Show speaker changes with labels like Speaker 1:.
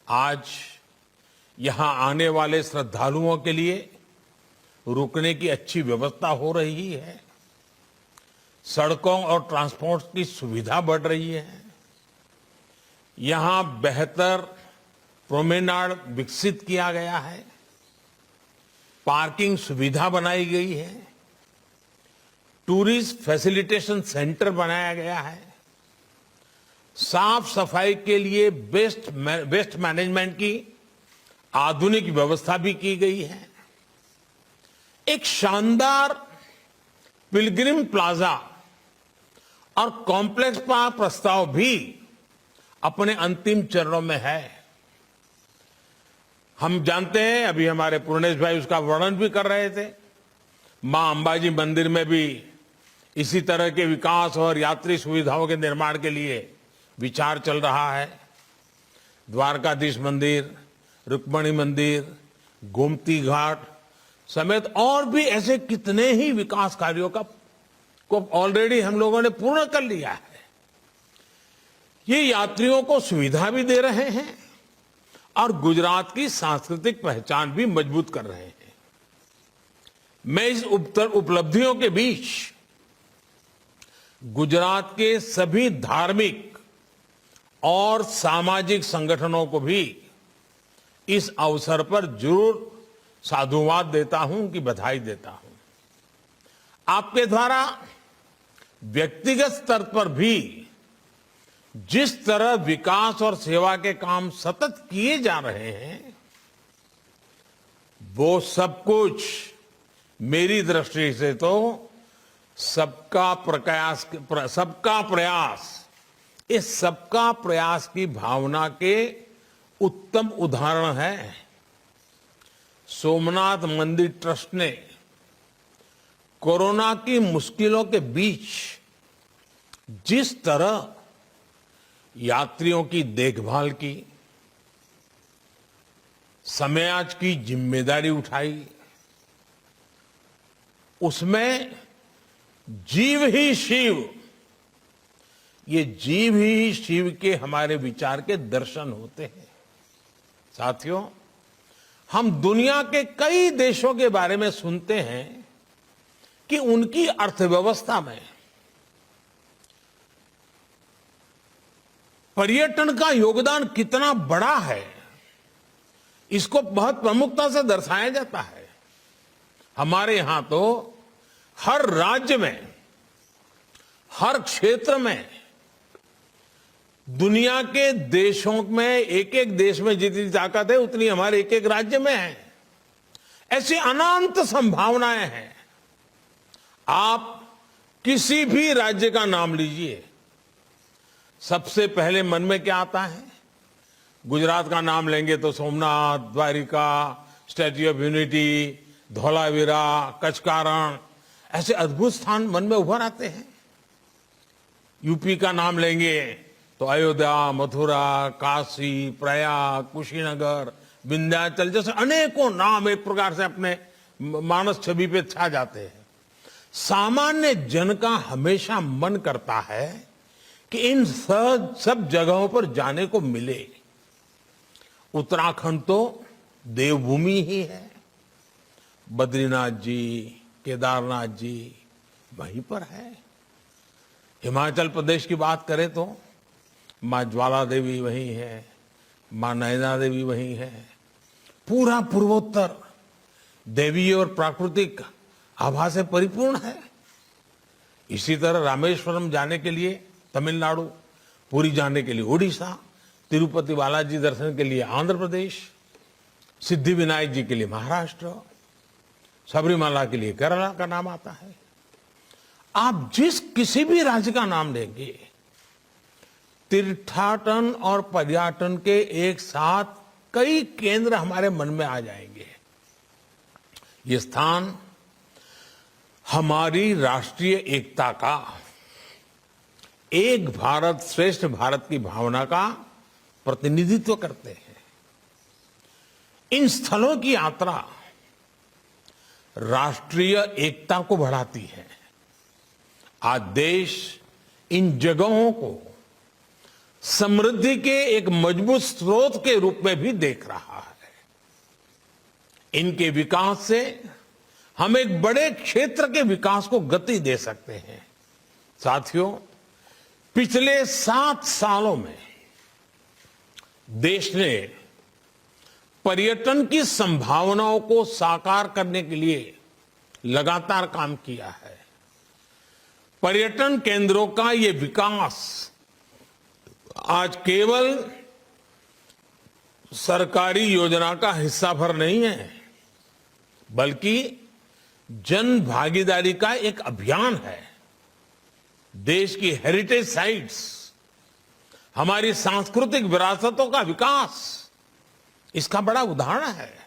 Speaker 1: आज यहां आने वाले श्रद्धालुओं के लिए रुकने की अच्छी व्यवस्था हो रही है। सड़कों और ट्रांसपोर्ट की सुविधा बढ़ रही है। यहां बेहतर प्रोमेनाड विकसित किया गया है। पार्किंग सुविधा बनाई गई है। टूरिस्ट फैसिलिटेशन सेंटर बनाया गया है। साफ सफाई के लिए वेस्ट मैनेजमेंट की आधुनिक व्यवस्था भी की गई है। एक शानदार पिलग्रिम प्लाजा और कॉम्प्लेक्स का प्रस्ताव भी अपने अंतिम चरणों में है। हम जानते हैं, अभी हमारे पूर्णेश भाई उसका वर्णन भी कर रहे थे। मां अंबाजी मंदिर में भी इसी तरह के विकास और यात्री सुविधाओं के निर्माण के लिए विचार चल रहा है। द्वारकाधीश मंदिर, रुक्मणी मंदिर, गोमती घाट समेत और भी ऐसे कितने ही विकास कार्यों को ऑलरेडी हम लोगों ने पूर्ण कर लिया है। ये यात्रियों को सुविधा भी दे रहे हैं और गुजरात की सांस्कृतिक पहचान भी मजबूत कर रहे हैं। मैं इस उपलब्धियों के बीच गुजरात के सभी धार्मिक और सामाजिक संगठनों को भी इस अवसर पर जरूर साधुवाद देता हूं कि बधाई देता हूं। आपके द्वारा व्यक्तिगत स्तर पर भी जिस तरह विकास और सेवा के काम सतत किए जा रहे हैं, वो सब कुछ मेरी दृष्टि से तो सबका प्रयास की भावना के उत्तम उदाहरण है। सोमनाथ मंदिर ट्रस्ट ने कोरोना की मुश्किलों के बीच जिस तरह यात्रियों की देखभाल की, समाज की जिम्मेदारी उठाई, उसमें जीव ही शिव, ये जीव ही शिव के हमारे विचार के दर्शन होते हैं। साथियों, हम दुनिया के कई देशों के बारे में सुनते हैं कि उनकी अर्थव्यवस्था में पर्यटन का योगदान कितना बड़ा है, इसको बहुत प्रमुखता से दर्शाया जाता है। हमारे यहां तो हर राज्य में, हर क्षेत्र में, दुनिया के देशों में, एक एक देश में जितनी ताकत है उतनी हमारे एक एक राज्य में है। ऐसी अनंत संभावनाएं हैं। आप किसी भी राज्य का नाम लीजिए, सबसे पहले मन में क्या आता है? गुजरात का नाम लेंगे तो Somnath, Dwarka, Statue of Unity, Dholavira, Kutch का रण, ऐसे अद्भुत स्थान मन में उभर आते हैं। यूपी का नाम लेंगे तो अयोध्या, मथुरा, काशी, प्रयाग, कुशीनगर, विंध्याचल जैसे अनेकों नाम एक प्रकार से अपने मानस छवि पे छा जाते हैं। सामान्य जन का हमेशा मन करता है कि इन सब जगहों पर जाने को मिले। उत्तराखंड तो देवभूमि ही है। बद्रीनाथ जी, केदारनाथ जी वहीं पर है। हिमाचल प्रदेश की बात करें तो मां ज्वाला देवी वहीं है, मां नैना देवी वहीं है। पूरा पूर्वोत्तर देवी और प्राकृतिक आभा से परिपूर्ण है। इसी तरह रामेश्वरम जाने के लिए तमिलनाडु, पुरी जाने के लिए उड़ीसा, तिरुपति बालाजी दर्शन के लिए आंध्र प्रदेश, सिद्धि विनायक जी के लिए महाराष्ट्र, सबरीमाला के लिए केरला का नाम आता है। आप जिस किसी भी राज्य का नाम लेंगे, तीर्थाटन और पर्यटन के एक साथ कई केंद्र हमारे मन में आ जाएंगे। ये स्थान हमारी राष्ट्रीय एकता का, एक भारत श्रेष्ठ भारत की भावना का प्रतिनिधित्व करते हैं। इन स्थलों की यात्रा राष्ट्रीय एकता को बढ़ाती है। आज देश इन जगहों को समृद्धि के एक मजबूत स्रोत के रूप में भी देख रहा है। इनके विकास से हम एक बड़े क्षेत्र के विकास को गति दे सकते हैं। साथियों, पिछले 7 सालों में देश ने पर्यटन की संभावनाओं को साकार करने के लिए लगातार काम किया है। पर्यटन केंद्रों का ये विकास आज केवल सरकारी योजना का हिस्सा भर नहीं है, बल्कि जन भागीदारी का एक अभियान है। देश की हेरिटेज साइट्स, हमारी सांस्कृतिक विरासतों का विकास इसका बड़ा उदाहरण है।